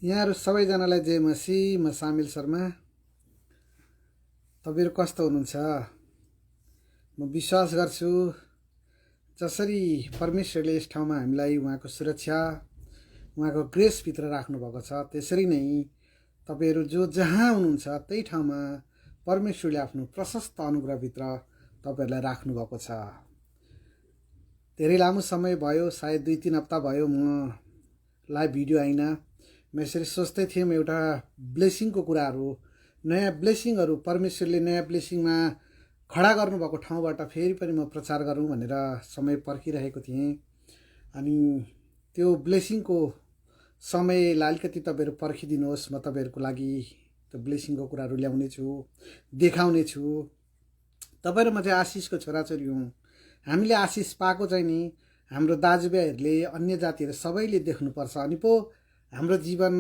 यहाँहरू सबैजनालाई जय मसी। म सामिल शर्मा। तपाईँहरू कस्तो हुनुहुन्छ? म विश्वास गर्छु जसरी परमेश्वरले यस ठाउँमा हामीलाई उहाँको सुरक्षा, उहाँको ग्रेसभित्र राख्नुभएको छ, त्यसरी नै तपाईँहरू जो जहाँ हुनुहुन्छ त्यही ठाउँमा परमेश्वरले आफ्नो प्रशस्त अनुग्रहभित्र तपाईँहरूलाई राख्नुभएको छ। धेरै लामो समय भयो, सायद 2-3 हप्ता भयो म लाइभ भिडियो आइन। म यसरी सोच्दै थिएँ एउटा ब्लेसिङको कुराहरू, नयाँ ब्लेसिङहरू, परमेश्वरले नयाँ ब्लेसिङमा खडा गर्नुभएको ठाउँबाट फेरि पनि म प्रचार गरौँ भनेर समय पर्खिरहेको थिएँ। अनि त्यो ब्लेसिङको समयलाई अलिकति तपाईँहरू पर्खिदिनुहोस्। म तपाईँहरूको लागि त्यो ब्लेसिङको कुराहरू ल्याउने छु, देखाउने छु। तपाईँहरूमा चाहिँ आशिषको छोराछोरी हौँ। हामीले आशिष पाएको चाहिँ नि हाम्रो दाजुभाइहरूले, अन्य जातिहरू सबैले देख्नुपर्छ, अनि पो हाम्रो जीवन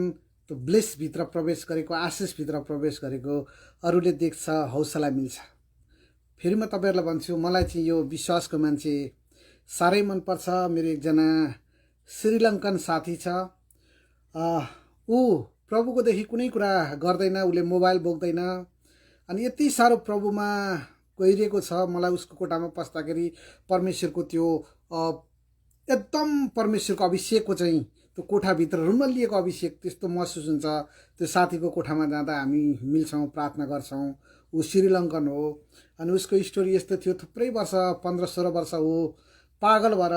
त्यो ब्लेसभित्र प्रवेश गरेको, आशिषभित्र प्रवेश गरेको अरूले देख्छ, हौसला मिल्छ। फेरि म तपाईँहरूलाई भन्छु, मलाई चाहिँ यो विश्वासको मान्छे साह्रै मनपर्छ। मेरो एकजना श्रीलङ्कन साथी छ। ऊ प्रभुकोदेखि कुनै कुरा गर्दैन, उसले मोबाइल बोक्दैन, अनि यति साह्रो प्रभुमा गइरहेको छ। मलाई उसको कोठामा पस्दाखेरि परमेश्वरको त्यो एकदम परमेश्वरको अभिषेकको चाहिँ त्यो कोठाभित्र रुमल्लिएको अभिषेक त्यस्तो महसुस हुन्छ। त्यो साथीको कोठामा जाँदा हामी मिल्छौँ, प्रार्थना गर्छौँ। ऊ श्रीलङ्कन हो। अनि उसको स्टोरी यस्तो थियो, थुप्रै वर्ष, 15-16 वर्ष हो पागल भएर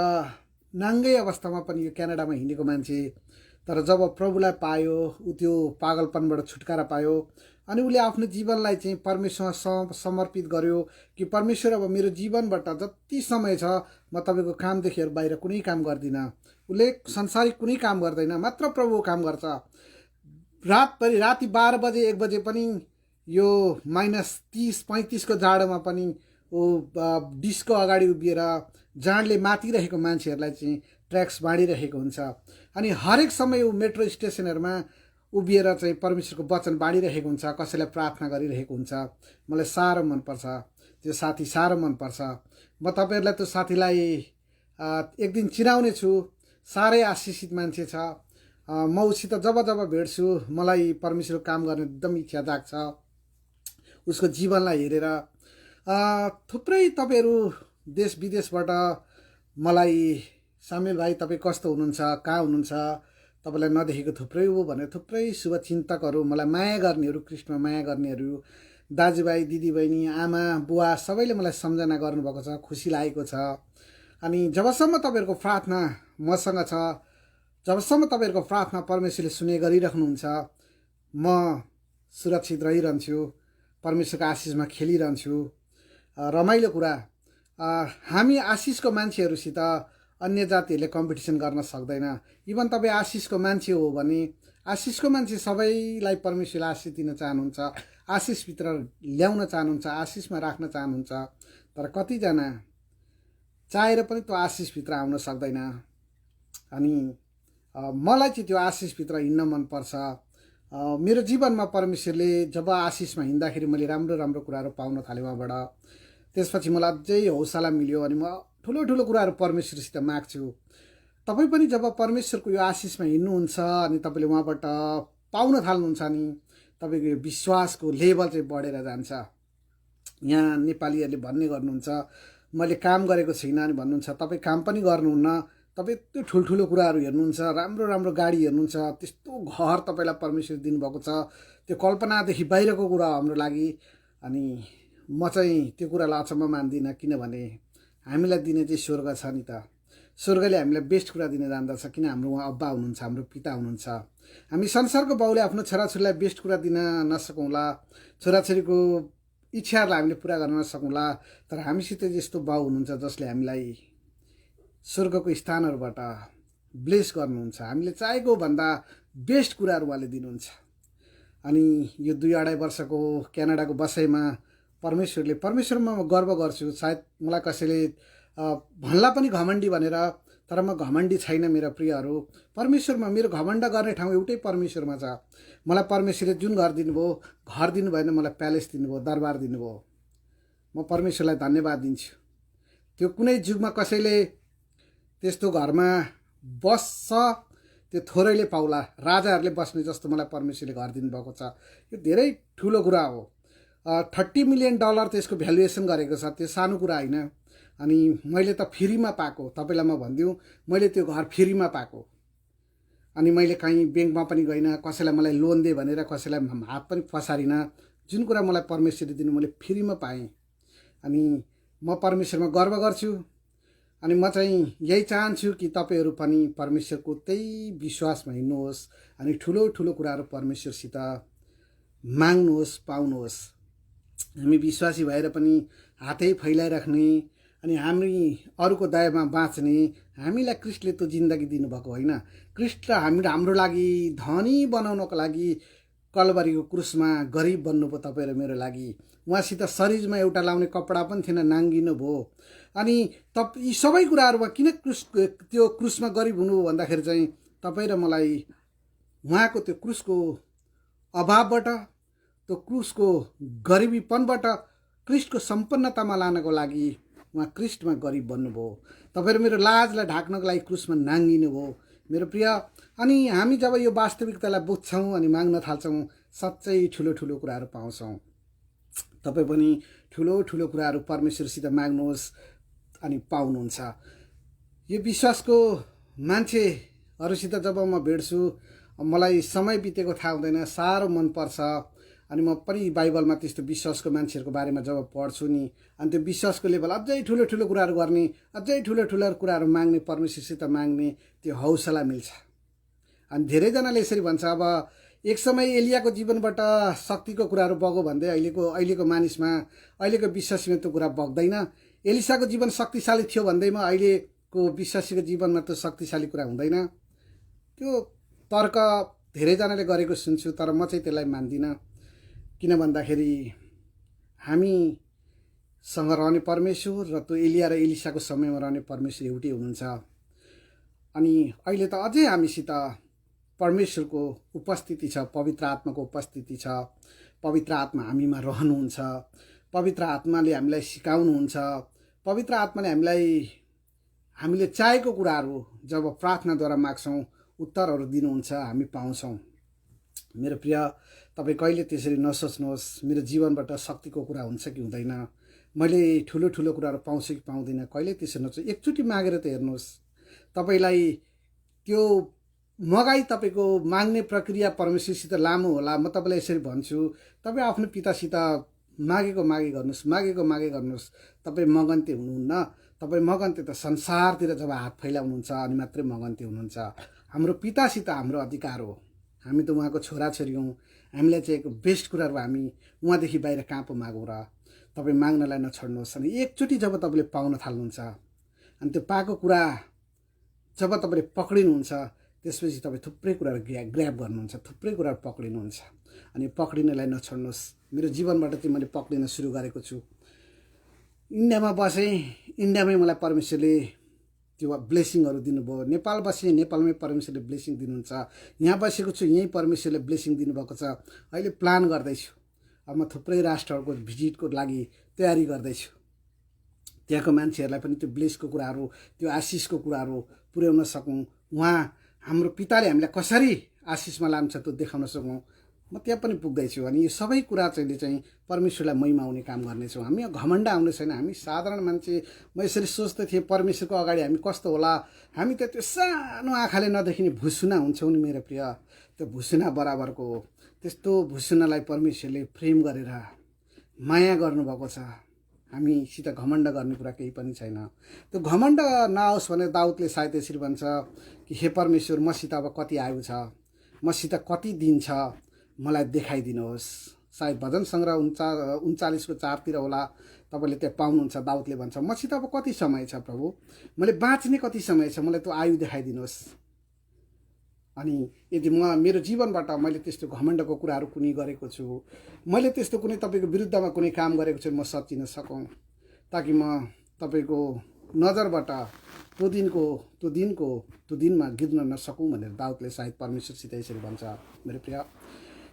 नाङ्गै अवस्थामा पनि यो क्यानाडामा हिँडेको मान्छे। तर जब प्रभुलाई पायो, ऊ त्यो पागलपनबाट छुटकारा पायो, अनि उसले आफ्नो जीवनलाई चाहिँ परमेश्वरमा समर्पित गर्यो कि परमेश्वर, अब मेरो जीवनबाट जति समय छ म तपाईँको कामदेखि बाहिर कुनै काम गर्दिनँ। उसले संसारिक कुनै काम गर्दैन, मात्र प्रभुको काम गर्छ। राति 12 बजे 1 बजे पनि यो -30-35 को जाडोमा पनि ऊ डिस्को अगाडि उभिएर जाडले मातिरहेको मान्छेहरूलाई चाहिँ ट्र्याक्स बाँडिरहेको हुन्छ। अनि हरेक समय ऊ मेट्रो स्टेसनहरूमा उभिएर चाहिँ परमेश्वरको वचन बाँडिरहेको हुन्छ, कसैलाई प्रार्थना गरिरहेको हुन्छ। मलाई साह्रो मनपर्छ त्यो साथी, साह्रो मनपर्छ। म तपाईँहरूलाई त्यो साथीलाई एक दिन चिनाउने छु। साह्रै आशिषित मान्छे छ। म उसित जब भेट्छु मलाई परमेश्वरको काम गर्ने एकदम इच्छा जाग्छ उसको जीवनलाई हेरेर। थुप्रै तपाईँहरू देश विदेशबाट मलाई, सामेल भाइ तपाईँ कस्तो हुनुहुन्छ, कहाँ हुनुहुन्छ, तपाईँलाई नदेखेको थुप्रै हो भनेर थुप्रै शुभचिन्तकहरू, मलाई माया गर्नेहरू, कृष्ण माया गर्नेहरू, दाजुभाइ, दिदीबहिनी, आमा बुवा सबैले मलाई सम्झना गर्नुभएको छ, खुसी लागेको छ। अनि जबसम्म तपाईँहरूको प्रार्थना मसँग छ, जबसम्म तपाईँहरूको प्रार्थना परमेश्वरले सुने गरिराख्नुहुन्छ, म सुरक्षित रहिरहन्छु, परमेश्वरको आशिषमा खेलिरहन्छु। रमाइलो कुरा, हामी आशिषको मान्छेहरूसित अन्य जातिहरूले कम्पिटिसन गर्न सक्दैन। इभन तपाईँ आशिषको मान्छे हो भने, आशिषको मान्छे सबैलाई परमेश्वरले आशिष दिन चाहनुहुन्छ, आशिषभित्र ल्याउन चाहनुहुन्छ, आशिषमा राख्न चाहनुहुन्छ। तर कतिजना चाहेर पनि त्यो आशिषभित्र आउन सक्दैन। अनि मलाई चाहिँ त्यो आशिषभित्र हिँड्न मनपर्छ। मेरो जीवनमा परमेश्वरले जब आशिषमा हिँड्दाखेरि मैले राम्रो राम्रो कुराहरू पाउन थालेँ उहाँबाट, त्यसपछि मलाई अझै हौसला मिल्यो। अनि म ठुलो ठुलो कुराहरू परमेश्वरसित माग्छु। तपाईँ पनि जब परमेश्वरको यो आशिषमा हिँड्नुहुन्छ अनि तपाईँले उहाँबाट पाउन थाल्नुहुन्छ नि, तपाईँको यो विश्वासको लेभल चाहिँ बढेर जान्छ। यहाँ नेपालीहरूले भन्ने गर्नुहुन्छ, मैले काम गरेको छैन अनि भन्नुहुन्छ। तपाईँ काम पनि गर्नुहुन्न, तपाईँ यत्रो ठुल्ठुलो कुराहरू हेर्नुहुन्छ, राम्रो राम्रो गाडी हेर्नुहुन्छ, त्यस्तो घर तपाईँलाई परमेश्वर दिनुभएको छ। त्यो कल्पनादेखि बाहिरको कुरा हो हाम्रो लागि। अनि म चाहिँ त्यो कुरालाई अचम्म मान्दिनँ, किनभने हामीलाई दिने चाहिँ स्वर्ग छ नि त। स्वर्गले हामीलाई बेस्ट कुरा दिन जान्दछ, किन हाम्रो उहाँ अब्बा हुनुहुन्छ, हाम्रो पिता हुनुहुन्छ। हामी संसारको बाउले आफ्नो छोराछोरीलाई बेस्ट कुरा दिन नसकौँला, छोराछोरीको इच्छाहरूलाई हामीले पुरा गर्न नसकौँला, तर हामीसित यस्तो बाउ हुनुहुन्छ जसले हामीलाई स्वर्गको स्थानहरूबाट ब्लेस गर्नुहुन्छ। हामीले चाहेको भन्दा बेस्ट कुराहरू उहाँले दिनुहुन्छ। अनि यो 2-2.5 वर्षको क्यानाडाको बसाइमा परमेश्वरमा म गर्व गर्छु। सायद मलाई कसैले भन्ला पनि घमण्डी भनेर, तर म घमण्डी छैन मेरा प्रियहरू। परमेश्वरमा मेरो घमण्ड गर्ने ठाउँ एउटै परमेश्वरमा छ। मलाई परमेश्वरले जुन घर दिनुभयो, घर दिनु भएन, मलाई प्यालेस दिनुभयो, दरबार दिनुभयो। म परमेश्वरलाई धन्यवाद दिन्छु। त्यो कुनै जुगमा कसैले त्यस्तो घरमा बस्छ, त्यो थोरैले पाउला, राजाहरूले बस्ने जस्तो मलाई परमेश्वरले घर दिनुभएको छ। यो धेरै ठुलो कुरा हो। $30 मिलियन त्यसको भ्यालुएसन गरेको छ, त्यो सानो कुरा होइन। अनि मैले त फ्रीमा पाएको, तपाईँलाई म भनिदिउँ, मैले त्यो घर फ्रीमा पाएको। अनि मैले कहीँ ब्याङ्कमा पनि गइनँ, कसैलाई मलाई लोन दे भनेर कसैलाई हात पनि पसारिनँ। जुन कुरा मलाई परमेश्वरले दिनु मैले फ्रीमा पाएँ। अनि म परमेश्वरमा गर्व गर्छु। अनि म चाहिँ यही चाहन्छु कि तपाईँहरू पनि परमेश्वरको त्यही विश्वासमा हिँड्नुहोस् अनि ठुलो ठुलो कुराहरू परमेश्वरसित माग्नुहोस्, पाउनुहोस्। हामी विश्वासी भएर पनि हातै फैलाइराख्ने अनि हामी अरूको दयामा बाँच्ने, हामीलाई ख्रीष्टले त्यो जिन्दगी दिनुभएको होइन। ख्रीष्ट हाम्रो लागि धनी बनाउनको लागि कलवरीको क्रुसमा गरिब बन्नुभयो तपाईँ र मेरो लागि। उहाँसित शरीरमा एउटा लाउने कपडा पनि थिएन, नाङ्गिनु भयो। अनि यी सबै कुराहरूमा किन त्यो क्रुसमा गरिब हुनुभयो भन्दाखेरि चाहिँ तपाईँ र मलाई उहाँको त्यो क्रुसको अभावबाट, त्यो क्रुसको गरिबीपनबाट ख्रीष्टको सम्पन्नतामा लानको लागि उहाँ ख्रीष्टमा गरिब बन्नुभयो। तपाईँ र मेरो लाजलाई ढाक्नको लागि क्रुसमा नाङ्गिनु भयो मेरो प्रिय। अनि हामी जब यो वास्तविकतालाई बुझ्छौँ अनि माग्न थाल्छौँ, साँच्चै ठुलो ठुलो कुराहरू पाउँछौँ। तपाईँ पनि ठुलो ठुलो कुराहरू परमेश्वरसित माग्नुहोस् अनि पाउनुहुन्छ। यो विश्वासको मान्छेहरूसित जब म भेट्छु, मलाई समय बितेको थाहा हुँदैन, साह्रो मनपर्छ। अनि म पनि बाइबलमा त्यस्तो विश्वासको मान्छेहरूको बारेमा जब पढ्छु नि, अनि त्यो विश्वासको लेभल अझै ठुलो ठुलो कुराहरू गर्ने, अझै ठुलो ठुलो कुराहरू माग्ने, परमेश्वरसित माग्ने त्यो हौसला मिल्छ। अनि धेरैजनाले यसरी भन्छ, अब एक समय एलियाको जीवनबाट शक्तिको कुराहरू बग्यो भन्दै अहिलेको मानिसमा, अहिलेको विश्वासीमा त्यो कुरा बग्दैन। एलिसाको जीवन शक्तिशाली थियो भन्दैमा अहिलेको विश्वासीको जीवनमा त्यो शक्तिशाली कुरा हुँदैन। त्यो तर्क धेरैजनाले गरेको सुन्छु, तर म चाहिँ त्यसलाई मान्दिनँ। किन भन्दाखेरि हामीसँग रहने परमेश्वर र त्यो एलिया र एलिसाको समयमा रहने परमेश्वर एउटै हुनुहुन्छ। अनि अहिले त अझै हामीसित परमेश्वरको उपस्थिति छ, पवित्र आत्माको उपस्थिति छ। पवित्र आत्मा हामीमा रहनुहुन्छ, पवित्र आत्माले हामीलाई सिकाउनुहुन्छ, पवित्र आत्माले हामीले चाहेको कुराहरू जब प्रार्थनाद्वारा माग्छौँ उत्तरहरू दिनुहुन्छ, हामी पाउँछौँ। मेरो प्रिय, तपाईँ कहिले त्यसरी नसोच्नुहोस् मेरो जीवनबाट शक्तिको कुरा हुन्छ कि हुँदैन, मैले ठुलो ठुलो कुराहरू पाउँछु कि पाउँदिनँ, कहिले त्यसरी नसोच। एकचोटि मागेर त हेर्नुहोस्, तपाईँलाई त्यो मगाई तपाईँको माग्ने प्रक्रिया परमेश्वरसित लामो होला। म तपाईँलाई यसरी भन्छु, तपाईँ आफ्नो पितासित मागेको मागे गर्नुहोस्। तपाईँ मगन्ते हुनुहुन्न। तपाईँ मगन्ते त संसारतिर जब हात फैलाउनुहुन्छ अनि मात्रै मगन्ते हुनुहुन्छ। हाम्रो पितासित हाम्रो अधिकार हो, हामी त उहाँको छोराछोरी हौँ। हामीलाई चाहिएको बेस्ट कुराहरू हामी उहाँदेखि बाहिर कहाँ पो मागौँ र। तपाईँ माग्नलाई नछोड्नुहोस्। अनि एकचोटि जब तपाईँले पाउन थाल्नुहुन्छ अनि त्यो पाएको कुरा जब तपाईँले पक्रिनुहुन्छ, त्यसपछि तपाईँ थुप्रै कुराहरू ग्र्याब गर्नुहुन्छ, थुप्रै कुराहरू पक्रिनुहुन्छ। अनि पक्रिनलाई नछोड्नुहोस्। मेरो जीवनबाट चाहिँ मैले पक्रिन सुरु गरेको छु। इन्डियामा बसेँ, इन्डियामै मलाई परमेश्वरले त्यो ब्लेसिङहरू दिनुभयो। नेपाल बसेँ, नेपालमै परमेश्वरले ब्लेसिङ दिनुहुन्छ। यहाँ बसेको छु, यहीँ परमेश्वरले ब्लेसिङ दिनुभएको छ। अहिले प्लान गर्दैछु, अब म थुप्रै राष्ट्रहरूको भिजिटको लागि तयारी गर्दैछु। त्यहाँको मान्छेहरूलाई पनि त्यो ब्लेसको कुराहरू, त्यो आशिषको कुराहरू पुर्याउन सकौँ। उहाँ हाम्रो पिताले हामीलाई कसरी आशिषमा लान्छ त्यो देखाउन सकौँ। म त्यहाँ पनि पुग्दैछु। अनि यो सबै कुरा चाहिँ परमेश्वरलाई महिमा आउने काम गर्नेछौँ। हामी घमण्ड आउने छैन। हामी साधारण मान्छे। म यसरी सोच्दै थिएँ, परमेश्वरको अगाडि हामी कस्तो होला। हामी त त्यो सानो आँखाले नदेखिने भुसुना हुन्छौँ नि मेरो प्रिय। त्यो भुसुना बराबरको हो। त्यस्तो भुसुनालाई परमेश्वरले फ्रेम गरेर माया गर्नुभएको छ। हामीसित घमण्ड गर्ने कुरा केही पनि छैन। त्यो घमण्ड नआओस् भने दाउदले सायद यसरी भन्छ कि हे परमेश्वर, मसित अब कति आयु छ, मसित कति दिन छ, मलाई देखाइदिनुहोस्। सायद भजन सङ्ग्रह 39को 4तिर होला, तपाईँले त्यहाँ पाउनुहुन्छ। दाउदले भन्छ, मसित अब कति समय छ प्रभु, मैले बाँच्ने कति समय छ, मलाई त्यो आयु देखाइदिनुहोस्। अनि यदि मेरो जीवनबाट मैले त्यस्तो घमण्डको कुराहरू कुनै गरेको छु, मैले त्यस्तो कुनै तपाईँको विरुद्धमा कुनै काम गरेको छु, म सच्चिन सकौँ, ताकि म तपाईँको नजरबाट त्यो दिनमा गिर्न नसकौँ भनेर दाउदले सायद परमेश्वरसित यसरी भन्छ। मेरो प्रिय,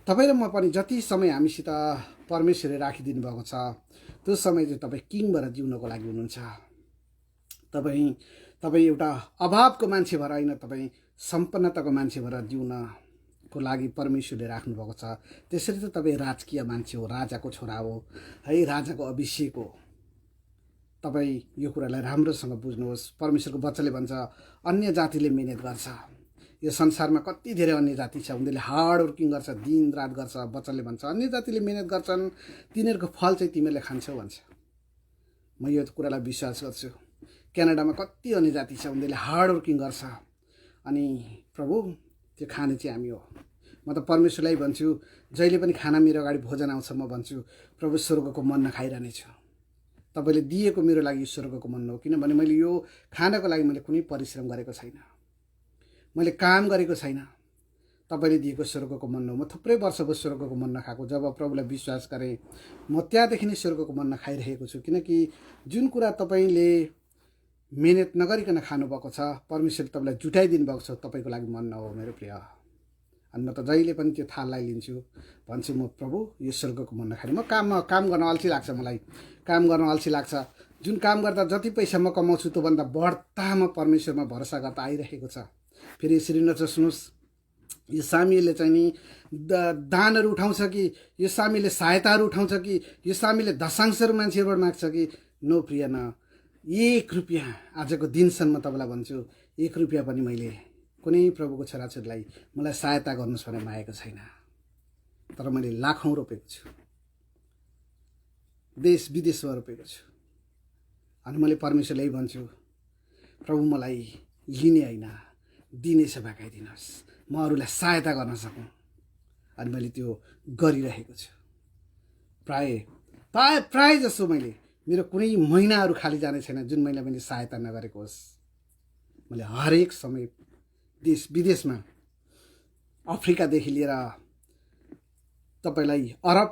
तपाईँ र म पनि जति समय हामीसित परमेश्वरले राखिदिनु भएको छ, त्यो समय चाहिँ तपाईँ किङ भएर जिउनको लागि हुनुहुन्छ। तपाईँ एउटा अभावको मान्छे भएर होइन, तपाईँ सम्पन्नताको मान्छे भएर जिउनको लागि परमेश्वरले राख्नुभएको छ। त्यसरी त तपाईँ राजकीय मान्छे हो, राजाको छोरा हो है, राजाको अभिषेक हो। तपाईँ यो कुरालाई राम्रोसँग बुझ्नुहोस्। परमेश्वरको वचनले भन्छ अन्य जातिले मिहिनेत गर्छ। यो संसारमा कति धेरै अन्य जाति छ, उनीहरूले हार्ड वर्किङ गर्छ, दिन रात गर्छ। वचनले भन्छ अन्य जातिले मिहिनेत गर्छन्, तिनीहरूको फल चाहिँ तिमीहरूले खान्छौ भन्छ। म यो कुरालाई विश्वास गर्छु। क्यानाडामा कति अन्य जाति छ, उनीहरूले हार्ड वर्किङ गर्छ, अनि प्रभु त्यो खाने चाहिँ हामी हो। म त परमेश्वरलाई भन्छु, जहिले पनि खाना मेरो अगाडि भोजन आउँछ म भन्छु प्रभु स्वर्गको मन्ना खाइरहनेछु। तपाईँले दिएको मेरो लागि स्वर्गको मन्ना हो, किनभने मैले यो खानको लागि मैले कुनै परिश्रम गरेको छैन, मैले काम गरेको छैन। तपाईँले दिएको स्वर्गको मन्ना हो। म थुप्रै वर्ष भयो स्वर्गको मन्ना खाएको। जब प्रभुलाई विश्वास गरेँ म त्यहाँदेखि नै स्वर्गको मन्ना खाइरहेको छु, किनकि जुन कुरा तपाईँले मिहिनेत नगरिकन खानुभएको छ, परमेश्वरले तपाईँलाई जुटाइदिनु भएको छ, तपाईँको लागि मन्ना हो मेरो प्रिय। अनि म त जहिले पनि त्यो थाललाई लिन्छु, भन्छु म प्रभु यो स्वर्गको मन्ना खाने। म काम गर्न अल्छी लाग्छ, मलाई काम गर्न अल्छी लाग्छ। जुन काम गर्दा जति पैसा म कमाउँछु त्योभन्दा बढ्ता म परमेश्वरमा भरोसा गर्दा आइरहेको छ। फेरि यसरी नचोच्नुहोस्, यो सामीले चाहिँ नि दानहरू उठाउँछ कि, यो सामीले सहायताहरू उठाउँछ कि, यो सामीले दशांशहरू मान्छेहरूबाट माग्छ कि, नो प्रिय न। 1 रुपियाँ आजको दिनसम्म तपाईँलाई भन्छु, 1 रुपियाँ पनि मैले कुनै प्रभुको छोराछोरीलाई मलाई सहायता गर्नुहोस् भनेर मागेको छैन। तर मैले लाखौँ रोपेको छु, देश विदेशमा रोपेको छु। अनि मैले परमेश्वरलाई भन्छु प्रभु मलाई लिने होइन, दिने सेवा गाइदिनुहोस्, म अरूलाई सहायता गर्न सकौँ। अनि मैले त्यो गरिरहेको छु। प्राय जसो मैले मेरो कुनै महिनाहरू खाली जाने छैन जुन महिना मैले सहायता नगरेको होस्। मैले हरेक समय देश विदेशमा, अफ्रिकादेखि लिएर तपाईँलाई अरब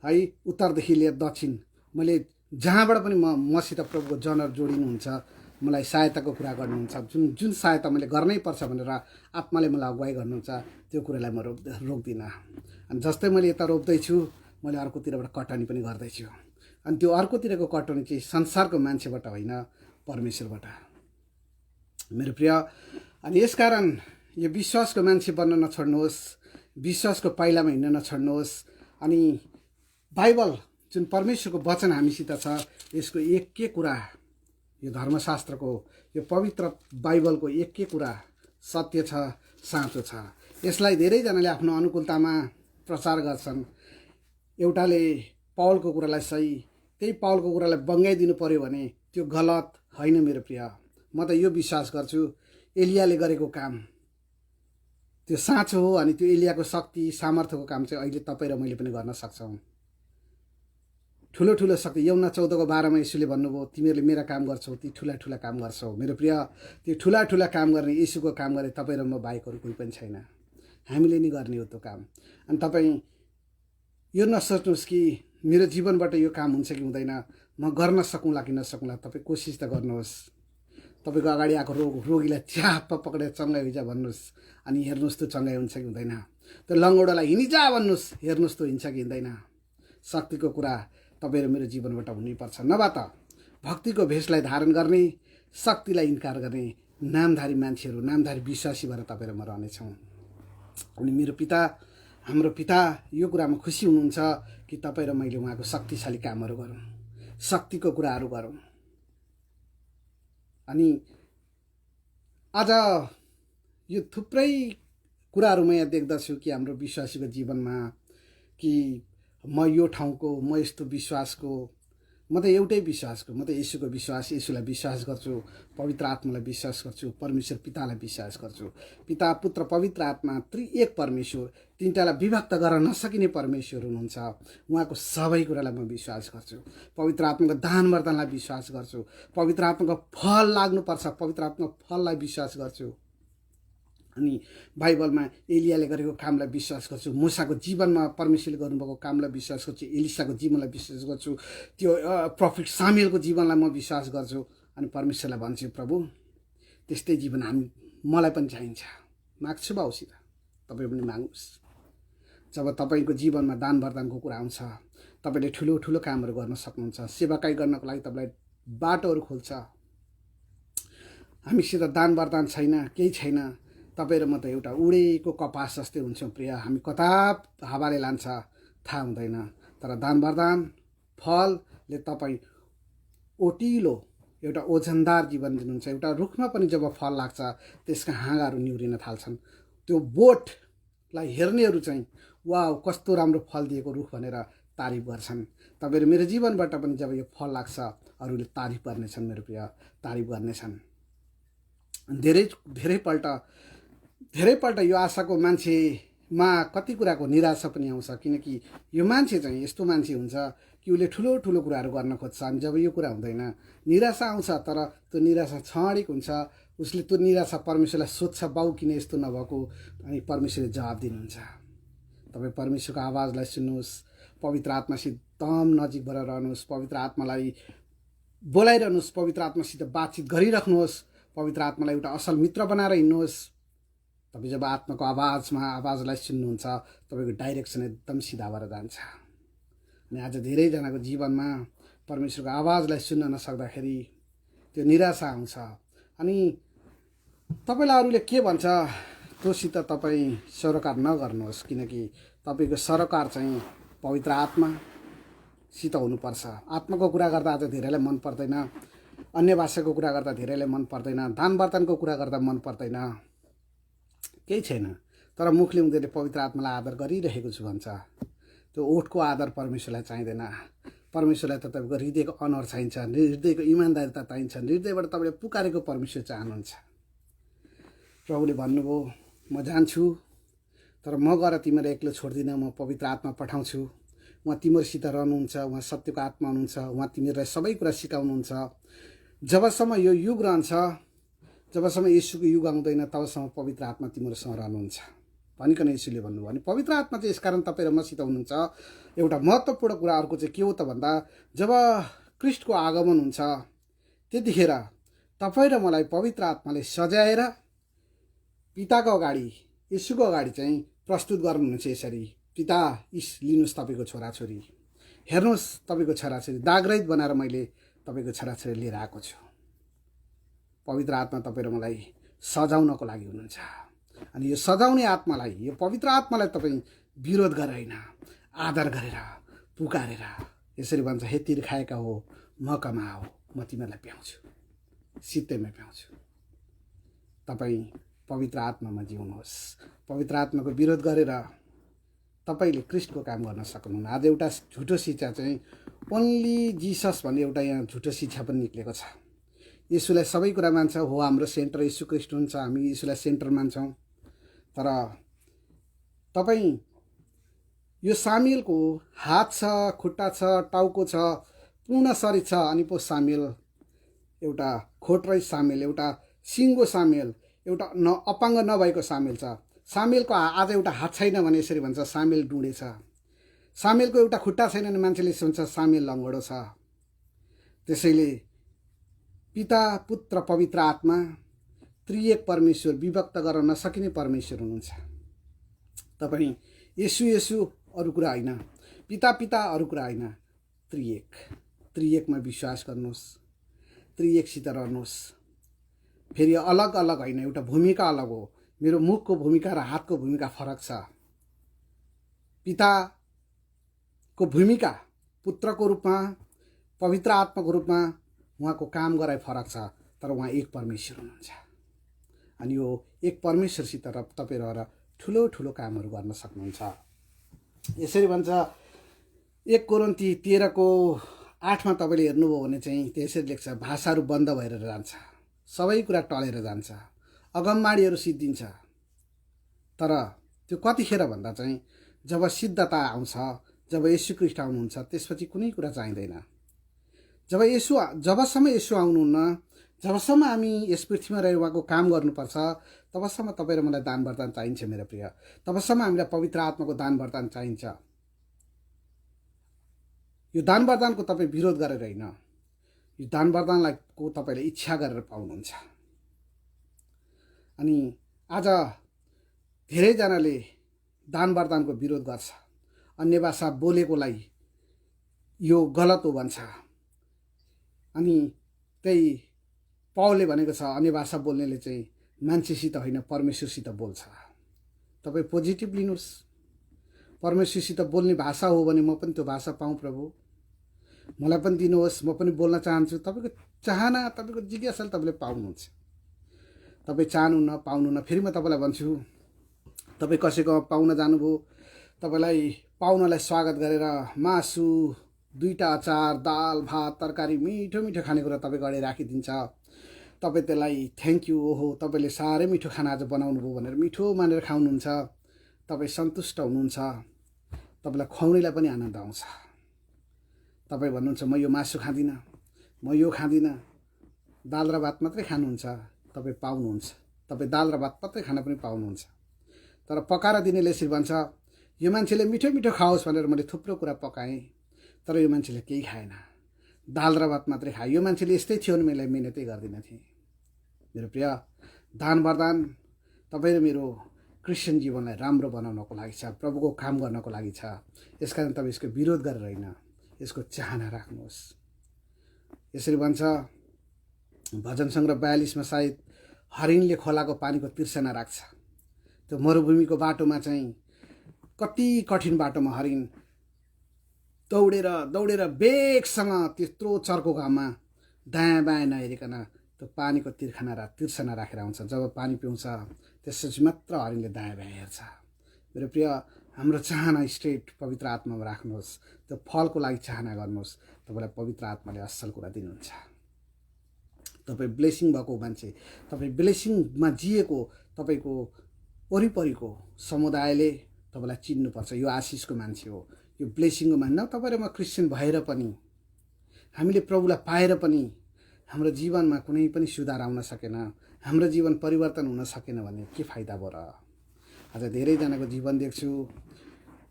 है, उत्तरदेखि लिएर दक्षिण, मैले जहाँबाट पनि मसित प्रभुको जनहरू जोडिनुहुन्छ, मलाई सहायताको कुरा गर्नुहुन्छ। जुन सहायता मैले गर्नै पर्छ भनेर आत्माले मलाई अगुवाई गर्नुहुन्छ, त्यो कुरालाई म रोक्दिनँ। अनि जस्तै मैले यता रोप्दैछु, मैले अर्कोतिरबाट कटनी पनि गर्दैछु। अनि त्यो अर्कोतिरको कटनी चाहिँ संसारको मान्छेबाट होइन, परमेश्वरबाट मेरो प्रिय। अनि यसकारण यो विश्वासको मान्छे बन्न नछोड्नुहोस्, विश्वासको पाइलामा हिँड्न नछोड्नुहोस्। अनि बाइबल जुन परमेश्वरको वचन हामीसित छ, यसको एक कुरा, यो धर्मशास्त्रको, यो पवित्र बाइबलको एक कुरा सत्य छ, साँचो छ। यसलाई धेरैजनाले आफ्नो अनुकूलतामा प्रचार गर्छन्। एउटाले पावलको कुरालाई सही, त्यही पावलको कुरालाई बङ्गाइदिनु पर्यो भने त्यो गलत होइन मेरो प्रिय। म त यो विश्वास गर्छु, एलियाले गरेको काम त्यो साँचो हो। अनि त्यो एलियाको शक्ति सामर्थ्यको काम चाहिँ अहिले तपाईँ र मैले पनि गर्न सक्छौँ। ठुलो ठुलो शक्ति, यौना 14:12 यीशुले भन्नुभयो तिमीहरूले मेरा काम गर्छौ, ती ठुला ठुला काम गर्छौ। मेरो प्रिय, त्यो ठुला ठुला काम गर्ने, यीशुको काम गर्ने तपाईँ र म बाहेक अरू कोही पनि छैन। हामीले नि गर्ने हो त्यो काम। अनि तपाईँ यो नसोच्नुहोस् कि मेरो जीवनबाट यो काम हुन्छ कि हुँदैन, म गर्न सकौँला कि नसकौँला। तपाईँ कोसिस त गर्नुहोस्। तपाईँको अगाडि आएको रोगीलाई च्याप्प पक्रेर चङ्गाइ हुन्छ भन्नुहोस्, अनि हेर्नुहोस् त चङ्गाइ हुन्छ कि हुँदैन। त्यो लङ्गोडालाई हिँडिजा भन्नुहोस्, हेर्नुहोस् त हिँड्छ कि हिँड्दैन। शक्तिको कुरा तपाईँ र मेरो जीवनबाट हुनैपर्छ। नभए त भक्तिको भेषलाई धारण गर्ने, शक्तिलाई इन्कार गर्ने नामधारी मान्छेहरू, नामधारी विश्वासी भएर तपाईँ र म रहनेछौँ। अनि मेरो पिता, हाम्रो पिता यो कुरामा खुसी हुनुहुन्छ कि तपाईँ र मैले उहाँको शक्तिशाली कामहरू गरौँ, शक्तिको कुराहरू गरौँ। अनि आज यो थुप्रै कुराहरू म यहाँ देख्दछु कि हाम्रो विश्वासीको जीवनमा कि म यो ठाउँको, म यस्तो विश्वासको, म त एउटै विश्वासको, म त यीशुको विश्वास, यीशुलाई विश्वास गर्छु, पवित्र आत्मालाई विश्वास गर्छु, परमेश्वर पितालाई विश्वास गर्छु। पिता, पुत्र, पवित्र आत्मा, त्रिएक परमेश्वर, तिनटालाई विभक्त गर्न नसकिने परमेश्वर हुनुहुन्छ। उहाँको सबै कुरालाई म विश्वास गर्छु। पवित्र आत्माको दान वरदानलाई विश्वास गर्छु। पवित्र आत्माको फल लाग्नुपर्छ, पवित्र आत्माको फललाई विश्वास गर्छु। अनि बाइबलमा एलियाले गरेको कामलाई विश्वास गर्छु, मूसाको जीवनमा परमेश्वरले गर्नुभएको कामलाई विश्वास गर्छु, एलिसाको जीवनलाई विश्वास गर्छु, त्यो प्रफिट सामुएलको जीवनलाई म विश्वास गर्छु। अनि परमेश्वरलाई भन्छु प्रभु त्यस्तै जीवन मलाई पनि चाहिन्छ। माग्छु बाउसित, तपाईँ पनि माग्नुहोस्। जब तपाईँको जीवनमा दान वरदानको कुरा आउँछ, तपाईँले ठुलो ठुलो कामहरू गर्न सक्नुहुन्छ। सेवाकाई गर्नको लागि तपाईँलाई बाटोहरू खोल्छ। हामीसित दान वरदान छैन, केही छैन, तपाईँ र म त एउटा उडेको कपास जस्तै हुन्छौँ प्रिय। हामी कता हावाले लान्छ थाहा हुँदैन। तर दान वरदान फलले तपाईँ ओटिलो एउटा ओजनदार जीवन दिनुहुन्छ। एउटा रुखमा पनि जब फल लाग्छ त्यसका हाँगाहरू निहुरिन थाल्छन्। त्यो बोटलाई हेर्नेहरू चाहिँ वाउ कस्तो राम्रो फल दिएको रुख भनेर तारिफ गर्छन्। तपाईँहरू मेरो जीवनबाट पनि जब यो फल लाग्छ अरूले तारिफ गर्नेछन्, मेरो प्रिय तारिफ गर्नेछन्। धेरैपल्ट यो आशाको मान्छेमा कति कुराको निराशा पनि आउँछ। किनकि यो मान्छे चाहिँ यस्तो मान्छे हुन्छ कि उसले ठुलो ठुलो कुराहरू गर्न खोज्छ। अनि जब यो कुरा हुँदैन निराशा आउँछ। तर त्यो निराशा क्षणिक हुन्छ। उसले त्यो निराशा परमेश्वरलाई सोध्छ, बाउ किन यस्तो नभएको? अनि परमेश्वरले जवाब दिनुहुन्छ। तपाईँ परमेश्वरको आवाजलाई सुन्नुहोस्, पवित्र आत्मासित तम नजिक भएर रहनुहोस्, पवित्र आत्मालाई बोलाइरहनुहोस्, पवित्र आत्मासित बातचित गरिराख्नुहोस्, पवित्र आत्मालाई एउटा असल मित्र बनाएर हिँड्नुहोस्। तपाईँ जब आत्माको आवाजलाई सुन्नुहुन्छ तपाईँको डाइरेक्सन एकदम सिधा भएर जान्छ। अनि आज धेरैजनाको जीवनमा परमेश्वरको आवाजलाई सुन्न नसक्दाखेरि त्यो निराशा आउँछ। अनि तपाईँलाई अरूले के भन्छ त्योसित तपाईँ सरोकार नगर्नुहोस्। किनकि तपाईँको सरोकार चाहिँ पवित्र आत्मासित हुनुपर्छ। आत्माको कुरा गर्दा आज धेरैलाई मन पर्दैन, अन्य भाषाको कुरा गर्दा धेरैलाई मन पर्दैन, दान वरदानको कुरा गर्दा मन पर्दैन, केही छैन। तर मुखले उनीहरूले पवित्र आत्मालाई आदर गरिरहेको छु भन्छ। त्यो ओठको आदर परमेश्वरलाई चाहिँदैन। परमेश्वरलाई त तपाईँको हृदयको अनर चाहिन्छ, हृदयको इमान्दारिता चाहिन्छ, हृदयबाट तपाईँले पुकारेको परमेश्वर चाहनुहुन्छ। प्रभुले भन्नुभयो म जान्छु, तर म गएर तिमीलाई एक्लो छोड्दिनँ, म पवित्र आत्मा पठाउँछु। उहाँ तिमीहरूसित रहनुहुन्छ, उहाँ सत्यको आत्मा हुनुहुन्छ, उहाँ तिमीहरूलाई सबै कुरा सिकाउनुहुन्छ। जबसम्म यो युग रहन्छ, जबसम्म येशूको युग आउँदैन तबसम्म पवित्र आत्मा तिमीहरूसँग रहनुहुन्छ भनिकन येशूले भन्नुभयो। अनि पवित्र आत्मा चाहिँ यसकारण तपाईँ र मसित हुनुहुन्छ। एउटा महत्त्वपूर्ण कुरा अर्को चाहिँ के हो त भन्दा जब ख्रीष्टको आगमन हुन्छ त्यतिखेर तपाईँ र मलाई पवित्र आत्माले सजाएर पिताको अगाडि, येशूको अगाडि चाहिँ प्रस्तुत गर्नुहुन्छ। यसरी पिता लिनुहोस् तपाईँको छोराछोरी, हेर्नुहोस् तपाईँको छोराछोरी दागरहित बनाएर मैले तपाईँको छोराछोरी लिएर आएको छु। पवित्र आत्मा तपाईँ र मलाई सजाउनको लागि हुनुहुन्छ। अनि यो सजाउने आत्मालाई, यो पवित्र आत्मालाई तपाईँ विरोध गरेर होइन, आदर गरेर पुकारेर यसरी भन्छ, हे तिर खाएका हो म कमा हो, म तिमीहरूलाई प्याउँछु, सित्तैमा प्याउँछु। तपाईँ पवित्र आत्मामा जिउनुहोस्। पवित्र आत्माको विरोध गरेर तपाईँले ख्रीष्टको काम गर्न सक्नुहुन्न। आज एउटा झुटो शिक्षा चाहिँ ओन्ली जिसस भन्ने एउटा यहाँ झुटो शिक्षा पनि निक्लेको छ। येशूलाई सबै कुरा मान्छ, हो हाम्रो सेन्टर येशू ख्रीष्ट हुन्छ, हामी येशूलाई सेन्टर मान्छौँ। तर तपाईँ यो सामेलको हात छ, खुट्टा छ, टाउको छ, पूर्ण शरीर छ, अनि पो सामेल एउटा खोटरै सामेल, एउटा सिङ्गो सामेल, एउटा अपाङ्ग नभएको सामेल छ। सामेलको आज एउटा हात छैन भने यसरी भन्छ सामेल डुँडे छ। सामेलको एउटा खुट्टा छैन भने मान्छेले भन्छ सामेल लङ्गडो छ। त्यसैले पिता, पुत्र, पवित्र आत्मा त्रिएक परमेश्वर, विभक्त गर्न नसकिने परमेश्वर हुनुहुन्छ। तपाईँ येशू अरू कुरा होइन, पिता अरू कुरा होइन, त्रिएकमा विश्वास गर्नुहोस्, त्रिएकसित रहनुहोस्। फेरि अलग अलग होइन, एउटा भूमिका अलग हो। मेरो मुखको भूमिका र हातको भूमिका फरक छ। पिताको भूमिका पुत्रको रूपमा, पवित्र आत्माको रूपमा उहाँको काम गराइ फरक छ, तर उहाँ एक परमेश्वर हुनुहुन्छ। अनि यो एक परमेश्वरसित तपाईँ रहेर ठुलो ठुलो कामहरू गर्न सक्नुहुन्छ। यसरी भन्छ 1 कोरिन्थी 13:8 तपाईँले हेर्नुभयो भने चाहिँ त्यसरी लेख्छ, भाषाहरू बन्द भएर जान्छ, सबै कुरा टलेर जान्छ, अगमबाणीहरू सिद्धिन्छ। तर त्यो कतिखेर भन्दा चाहिँ जब सिद्धता आउँछ, जब येशू ख्रीष्ट आउनुहुन्छ त्यसपछि कुनै कुरा चाहिँदैन। जबसम्म येशू आउनुहुन्न, जबसम्म हामी यस पृथ्वीमा रहेर उहाँको काम गर्नुपर्छ, तबसम्म तपाईँ र मलाई दान वरदान चाहिन्छ मेरो प्रिय। तबसम्म हामीलाई पवित्र आत्माको दान वरदान चाहिन्छ। यो दान वरदानको तपाईँ विरोध गरेर होइन, यो दान वरदानलाई तपाईँले इच्छा गरेर पाउनुहुन्छ। अनि आज धेरैजनाले दान वरदानको विरोध गर्छ, अन्य भाषा बोलेकोलाई यो गलत हो भन्छ। अनि त्यही पावलले भनेको छ अन्य भाषा बोल्नेले चाहिँ मान्छेसित होइन परमेश्वरसित बोल्छ। तपाईँ पोजिटिभ लिनुहोस्। परमेश्वरसित बोल्ने भाषा हो भने म पनि त्यो भाषा पाऊँ प्रभु, मलाई पनि दिनुहोस्, म पनि बोल्न चाहन्छु। तपाईँको चाहना, तपाईँको जिज्ञासाले तपाईँले पाउनुहुन्छ। तपाईँ चाहनुहुन्न, पाउनुहुन्न। फेरि म तपाईँलाई भन्छु, तपाईँ कसैको पाहुना जानुभयो, तपाईँलाई पाहुनालाई स्वागत गरेर मासु, 2टा अचार, दाल भात तरकारी मिठो मिठो खानेकुरा तपाईँको अगाडि राखिदिन्छ। तपाईँ त्यसलाई थ्याङ्क यू, ओहो तपाईँले साह्रै मिठो खाना आज बनाउनु भयो भनेर मिठो मानेर खाउनुहुन्छ। तपाईँ सन्तुष्ट हुनुहुन्छ, तपाईँलाई खुवाउनेलाई पनि आनन्द आउँछ। तपाईँ भन्नुहुन्छ म यो मासु खाँदिनँ, म यो खाँदिनँ, दाल र भात मात्रै खानुहुन्छ, तपाईँ पाउनुहुन्छ। तपाईँ दाल र भात मात्रै खान पनि पाउनुहुन्छ। तर पकाएर दिनेले यसरी भन्छ, यो मान्छेले मिठो मिठो खाओस् भनेर मैले थुप्रो कुरा पकाएँ, तर यो मान्छेले केही खाएन, दाल र भात मात्रै खायो। यो मान्छेले यस्तै थियो भने मैले मिहिनेतै गर्दिनँ थिएँ। मेरो प्रिय, दान वरदान तपाईँ र मेरो क्रिस्चियन जीवनलाई राम्रो बनाउनको लागि छ, प्रभुको काम गर्नको लागि छ। यसकारण तपाईँ यसको विरोध गरेर होइन, यसको चाहना राख्नुहोस्। यसरी भन्छ भजन सङ्ग्रह 42 सायद, हरिणले खोलाको पानीको तिर्सना राख्छ। त्यो मरुभूमिको बाटोमा चाहिँ कति कठिन बाटोमा हरिण दौडेर दौडेर बेगसँग त्यत्रो चर्को घाममा दायाँ बायाँ नहेरिकन त्यो पानीको तिर्सना राखेर आउँछ। जब पानी पिउँछ त्यसपछि मात्र हरिणले दायाँ बायाँ हेर्छ। मेरो प्रिय, हाम्रो चाहना स्ट्रेट पवित्र आत्मामा राख्नुहोस्। त्यो फलको लागि चाहना गर्नुहोस्, तपाईँलाई पवित्र आत्माले असल कुरा दिनुहुन्छ। तपाईँ ब्लेसिङ भएको मान्छे, तपाईँ ब्लेसिङमा जिएको तपाईँको वरिपरिको समुदायले तपाईँलाई चिन्नुपर्छ। यो आशिषको मान्छे हो, यो ब्लेसिङको मान्छे। न तपाईँ र म क्रिस्चियन भएर पनि, हामीले प्रभुलाई पाएर पनि हाम्रो जीवनमा कुनै पनि सुधार आउन सकेन, हाम्रो जीवन परिवर्तन हुन सकेन भने के फाइदा भयो र? आज धेरैजनाको जीवन देख्छु,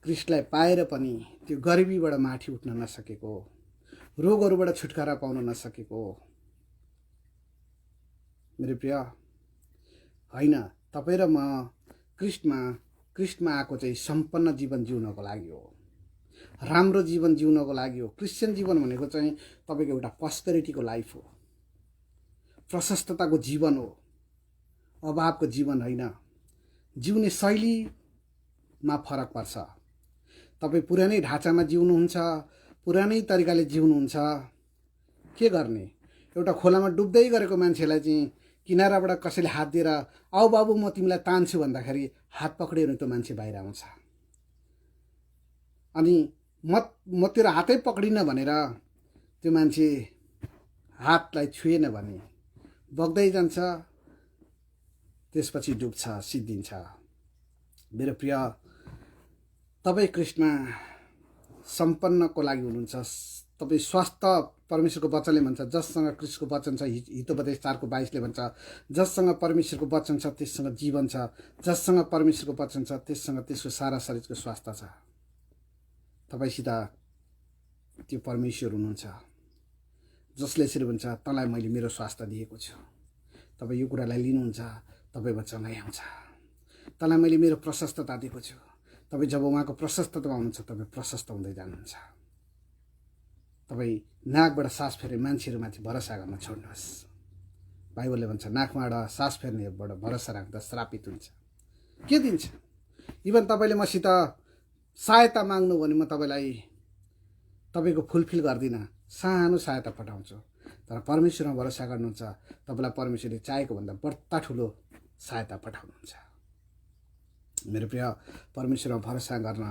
क्रिस्टलाई पाएर पनि त्यो गरिबीबाट माथि उठ्न नसकेको, रोगहरूबाट छुटकारा पाउन नसकेको। मेरो प्रिय, होइन, तपाईँ र म क्रिस्टमा आएको चाहिँ सम्पन्न जीवन जिउनको लागि हो, राम्रो जीवन जिउनको लागि हो। क्रिस्चियन जीवन भनेको चाहिँ तपाईँको एउटा प्रस्पेरिटीको लाइफ हो, प्रशस्तताको जीवन हो, अभावको जीवन होइन। जिउने शैलीमा फरक पर्छ। तपाईँ पुरानै ढाँचामा जिउनुहुन्छ, पुरानै तरिकाले जिउनुहुन्छ, के गर्ने? एउटा खोलामा डुब्दै गरेको मान्छेलाई चाहिँ किनाराबाट कसैले हात दिएर आऊ बाबु म तिमीलाई तान्छु भन्दाखेरि हात पक्रियो भने त्यो मान्छे बाहिर आउँछ। अनि म तेरो हातै पक्रिनँ भनेर त्यो मान्छे हातलाई छुएन भने बग्दै जान्छ, त्यसपछि डुब्छ, सिद्धिन्छ। मेरो प्रिय, तपाईँ क्रिस्टमा सम्पन्नको लागि हुनुहुन्छ। तपाईँ स्वास्थ्य, परमेश्वरको वचनले भन्छ जससँग क्रिस्टको वचन छ, हितोपदेश 4:22 भन्छ जससँग परमेश्वरको वचन छ त्यससँग जीवन छ, जससँग परमेश्वरको वचन छ त्यससँग त्यसको सारा शरीरको स्वास्थ्य छ। तपाईँसित त्यो परमेश्वर हुनुहुन्छ जसले यसरी भन्छ तँलाई मैले मेरो स्वास्थ्य दिएको छु। तपाईँ यो कुरालाई लिनुहुन्छ, तपाईँमा चङ्गाइ आउँछ। तँलाई मैले मेरो प्रशस्तता दिएको छु। तपाईँ जब उहाँको प्रशस्ततामा हुनुहुन्छ तपाईँ प्रशस्त हुँदै जानुहुन्छ। तपाईँ नाकबाट सास फेर्ने मान्छेहरूमाथि भरोसा गर्न छोड्नुहोस्। बाइबलले भन्छ नाकबाट सास फेर्नेबाट भरोसा राख्दा श्रापित हुन्छ। के दिन्छ? इभन तपाईँले मसित सहायता माग्नु भने म तपाईँलाई तपाईँको फुलफिल गर्दिनँ, सानो सहायता पठाउँछु। तर परमेश्वरमा भरोसा गर्नुहुन्छ, तपाईँलाई परमेश्वरले चाहेको भन्दा बढ्ता ठुलो सहायता पठाउनुहुन्छ। मेरो प्रिय, परमेश्वरमा भरोसा गर्न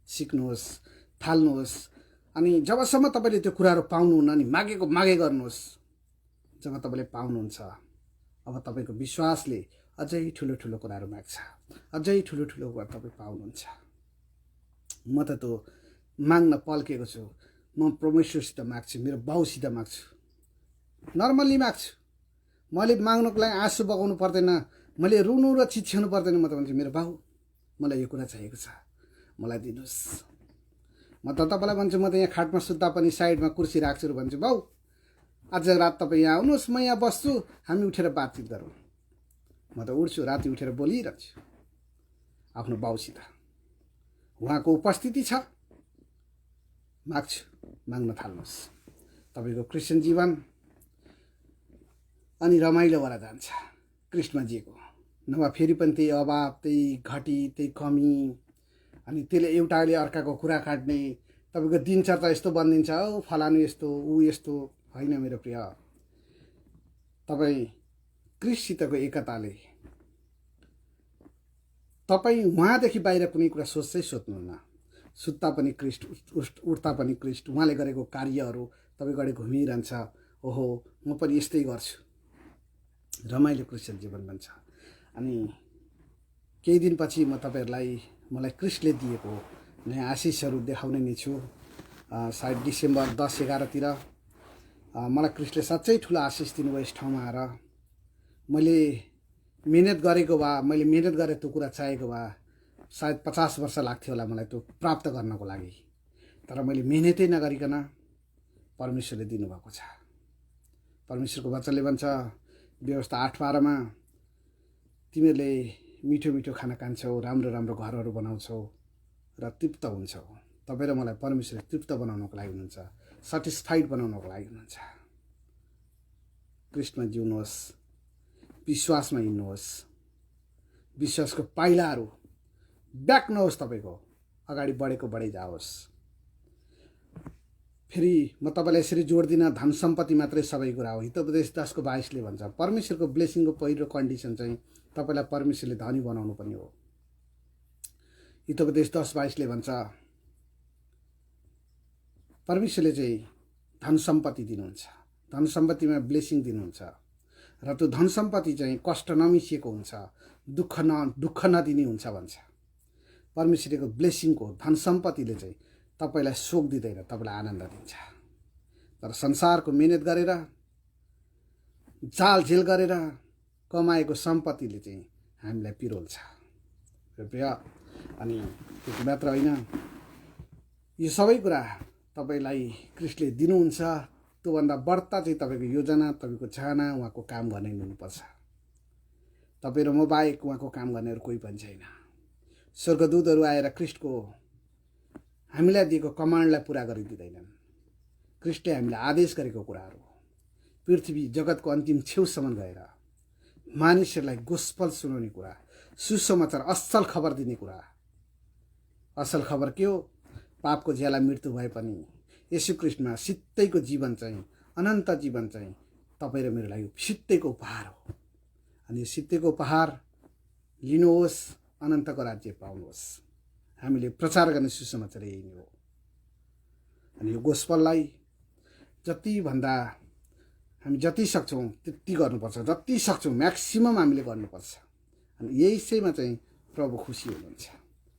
सिक्नुहोस्, थाल्नुहोस्। अनि जबसम्म तपाईँले त्यो कुराहरू पाउनुहुन्न नि मागे गर्नुहोस्। जब तपाईँले पाउनुहुन्छ अब तपाईँको विश्वासले अझै ठुलो ठुलो कुराहरू माग्छ, अझै ठुलो ठुलो कुरा तपाईँ पाउनुहुन्छ। म त त्यो माग्न पल्केको छु। म परमेश्वरसित माग्छु, मेरो बाउसित माग्छु, नर्मल्ली माग्छु। मैले माग्नुको लागि आँसु बगाउनु पर्दैन, मैले रुनु र चिच्याउनु पर्दैन। म त भन्छु मेरो बाउ मलाई यो कुरा चाहिएको छ, मलाई दिनुहोस्। म त तपाईँलाई भन्छु, म त यहाँ खाटमा सुत्दा पनि साइडमा कुर्सी राख्छु र भन्छु बाउ आज रात तपाईँ यहाँ आउनुहोस्, म यहाँ बस्छु, हामी उठेर बातचित गरौँ। म त उठ्छु, राति उठेर बोलिरहन्छु आफ्नो बाउसित। उहाँको उपस्थिति छ, माग्छु। माग्न थाल्नुहोस्। तपाईँको क्रिस्चियन जीवन अनि रमाइलो भएर जान्छ कृष्णजीको। नभए फेरि पनि त्यही अभाव, त्यही घटी, त्यही कमी, अनि त्यसले एउटाले अर्काको कुरा काट्ने, तपाईँको दिनचर्या यस्तो बनिदिन्छ, औ फलानु यस्तो, ऊ यस्तो। होइन मेरो प्रिय, तपाईँ क्रिस्टसितको एकताले तपाईँ उहाँदेखि बाहिर कुनै कुरा सोच्दै सोध्नुहुन्न। सुत्ता पनि क्रिस्ट, उठ्दा पनि क्रिस्ट, उहाँले गरेको कार्यहरू तपाईँ गएर घुमिरहन्छ। ओहो म पनि यस्तै गर्छु, रमाइलो क्रिस्चियन जीवन बन्छ। अनि केही दिनपछि म तपाईँहरूलाई मलाई क्रिस्टले दिएको नयाँ आशिषहरू देखाउने नै छु। सायद डिसेम्बर 10-11 मलाई क्रिस्टले साँच्चै ठुलो आशिष दिनुभयो यस ठाउँमा आएर। मैले मिहिनेत गरेको भए, मैले मिहिनेत गरेर त्यो कुरा चाहेको भए सायद 50 वर्ष लाग्थ्यो होला मलाई त्यो प्राप्त गर्नको लागि। तर मैले मिहिनेतै नगरिकन परमेश्वरले दिनुभएको छ। परमेश्वरको वचनले भन्छ व्यवस्था 8:12 तिमीहरूले मिठो मिठो खाना खान्छौ, राम्रो राम्रो घरहरू बनाउँछौ र तृप्त हुन्छौ। तपाईँ र मलाई परमेश्वरले तृप्त बनाउनको लागि हुनुहुन्छ, सेटिस्फाइड बनाउनको लागि हुनुहुन्छ। क्रिस्टमा जिउनुहोस्, विश्वासमा हिँड्नुहोस्, विश्वासको पाइलाहरू ब्याक्नुहोस्, तपाईँको अगाडि बढेको बढै जाओस्। फेरि म तपाईँलाई यसरी जोड्दिनँ धन सम्पत्ति मात्रै सबै कुरा हो। हितोपदेश 10:22 भन्छ परमेश्वरको ब्लेसिङको पहिलो कन्डिसन चाहिँ तपाईँलाई परमेश्वरले धनी बनाउनु पनि हो। हितोपदेश 10:22 भन्छ परमेश्वरले चाहिँ धन सम्पत्ति दिनुहुन्छ, धन सम्पत्तिमा ब्लेसिङ दिनुहुन्छ र त्यो धन सम्पत्ति चाहिँ कष्ट नमिसिएको हुन्छ, दुःख नदिने हुन्छ भन्छ। परमेश्वरको ब्लेसिङको धन सम्पत्तिले चाहिँ तपाईँलाई शोक दिँदैन, तपाईँलाई आनन्द दिन्छ। तर संसारको मेहनत गरेर, जालझेल गरेर कमाएको सम्पत्तिले चाहिँ हामीलाई पिरोल्छ। अनि त्यति मात्र होइन, यो सबै कुरा तपाईँलाई क्रिस्टले दिनुहुन्छ। त्योभन्दा बढ्ता चाहिँ तपाईँको योजना, तपाईँको चाहना उहाँको काम गर्ने हुनुपर्छ। तपाईँ र म बाहेक उहाँको काम गर्नेहरू कोही पनि छैन। स्वर्गदूतहरू आएर क्रिस्टको हामीलाई दिएको कमान्डलाई पुरा गरिदिँदैनन्। क्रिस्टले हामीलाई आदेश गरेको कुराहरू पृथ्वी जगतको अन्तिम छेउसम्म गएर मानिसहरूलाई गोस्पल सुनाउने कुरा, सुसमाचार, असल खबर दिने कुरा। असल खबर के हो? पापको ज्याला मृत्यु भए पनि येशू क्रिस्टमा सित्तैको जीवन चाहिँ, अनन्त जीवन चाहिँ तपाईँ र मेरो लागि सित्तैको उपहार हो। अनि यो सित्तैको उपहार लिनुहोस्, अनन्तको राज्य पाउनुहोस्। हामीले प्रचार गर्ने सुसमाचार यही नै हो। अनि यो गोस्पललाई जतिभन्दा हामी जति सक्छौँ त्यति गर्नुपर्छ, जति सक्छौँ म्याक्सिमम हामीले गर्नुपर्छ। अनि यसैमा चाहिँ प्रभु खुसी हुनुहुन्छ।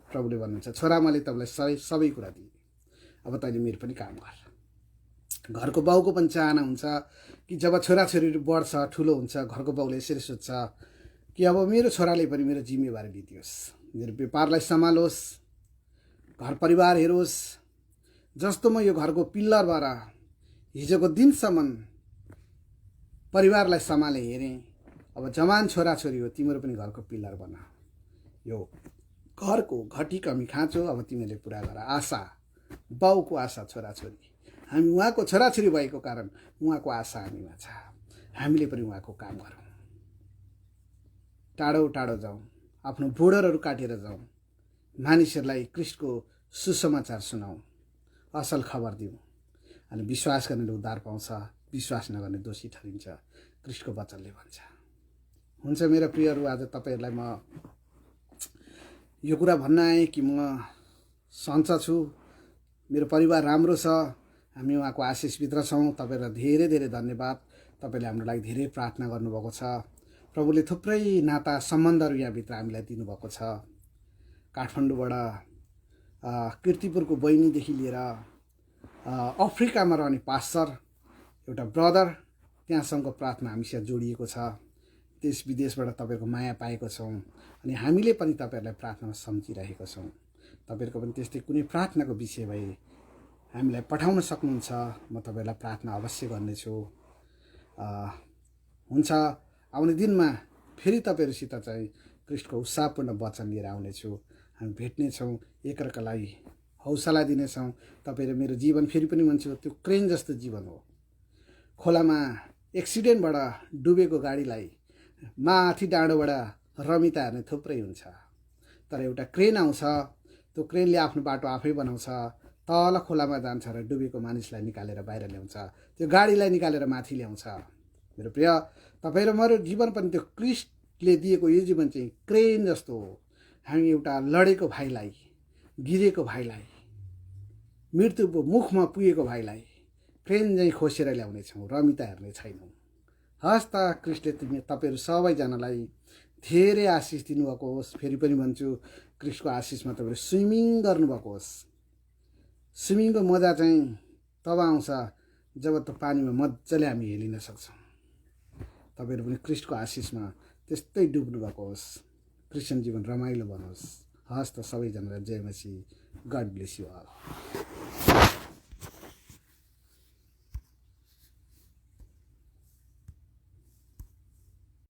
प्रभुले भन्नुहुन्छ छोरा मैले तपाईँलाई सबै कुरा दिएँ, अब तैँले मेरो पनि काम गर। घरको बाउको पनि चाहना हुन्छ कि जब छोराछोरीहरू बढ्छ, ठुलो हुन्छ, घरको बाउले यसरी सोध्छ कि अब मेरो छोराले पनि मेरो जिम्मेवारी लिदियोस्, मेरो व्यापारलाई सम्हालोस्, घर परिवार हेरोस्। जस्तो म यो घरको पिल्लर भएर हिजोको दिनसम्म परिवारलाई सम्हाले हेरेँ, अब जवान छोराछोरी हो, तिम्रो पनि घरको पिल्लर बना। यो घरको घटी कमी खाँचो अब तिमीले पुरा गर। आशा, बाउको आशा छोराछोरी, हामी उहाँको छोराछोरी भएको कारण उहाँको आशा हामीमा छ। हामीले पनि उहाँको काम गरौँ, टाढो टाढो जाउँ, आफ्नो बोर्डरहरू काटेर जाउँ, मानिसहरूलाई क्रिस्टको सुसमाचार सुनाउँ, असल खबर दिउँ। अनि विश्वास गर्नेले उद्धार पाउँछ, विश्वास नगर्ने दोषी ठहरिन्छ, क्रिस्टको वचनले भन्छ। हुन्छ मेरा प्रियहरू, आज तपाईँहरूलाई म यो कुरा भन्न आएँ कि म सन्चो छु, मेरो परिवार राम्रो छ, हामी उहाँको आशिषभित्र छौँ। तपाईँलाई धेरै धेरै धन्यवाद। तपाईँले हाम्रो लागि धेरै प्रार्थना गर्नुभएको छ। प्रभुले थुप्रै नाता सम्बन्धहरू यहाँभित्र हामीलाई दिनुभएको छ। काठमाडौँबाट कीर्तिपुरको बहिनीदेखि लिएर अफ्रिकामा रहने पास्टर, एउटा ब्रदर, त्यहाँसँगको प्रार्थना हामीसँग जोडिएको छ। देश विदेशबाट तपाईँको माया पाएको छौँ अनि हामीले पनि तपाईँहरूलाई प्रार्थनामा सम्झिरहेको छौँ। तपाईँहरूको पनि त्यस्तै कुनै प्रार्थनाको विषय भए हामीलाई पठाउन सक्नुहुन्छ, म तपाईँहरूलाई प्रार्थना अवश्य गर्नेछु। हुन्छ, आउने दिनमा फेरि तपाईँहरूसित चाहिँ क्रिस्टको उत्साहपूर्ण वचन लिएर आउनेछु। हामी भेट्नेछौँ, एकअर्कालाई हौसला दिनेछौँ। तपाईँ र मेरो जीवन फेरि पनि भन्छु त्यो क्रेन जस्तो जीवन हो। खोलामा एक्सिडेन्टबाट डुबेको गाडीलाई माथि डाँडोबाट रमिता हेर्ने थुप्रै हुन्छ, तर एउटा क्रेन आउँछ, त्यो क्रेनले आफ्नो बाटो आफै बनाउँछ, तल खोलामा जान्छ र डुबेको मानिसलाई निकालेर बाहिर ल्याउँछ, त्यो गाडीलाई निकालेर माथि ल्याउँछ। मेरो प्रिय, तपाईँ र मेरो जीवन पनि त्यो क्रिस्टले दिएको यो जीवन चाहिँ क्रेन जस्तो हो। हामी एउटा लडेको भाइलाई, गिरेको भाइलाई, मृत्युको मुखमा पुगेको भाइलाई क्रेन चाहिँ खोसेर ल्याउनेछौँ, रमिता हेर्ने छैनौँ। हस् त, क्रिस्टले तपाईँहरू सबैजनालाई धेरै आशिष दिनुभएको होस्। फेरि पनि भन्छु, क्रिस्टको आशिषमा तपाईँहरू स्विमिङ गर्नुभएको होस्। स्विमिङको मजा चाहिँ तब आउँछ जब त्यो पानीमा मजाले हामी हेलिन सक्छौँ। तपाईँहरू पनि क्रिस्टको आशिषमा त्यस्तै डुब्नुभएको होस्। क्रिस्चियन जीवन रमाइलो बनोस्। हस् त, सबैजनालाई जय मसीह। God bless you all.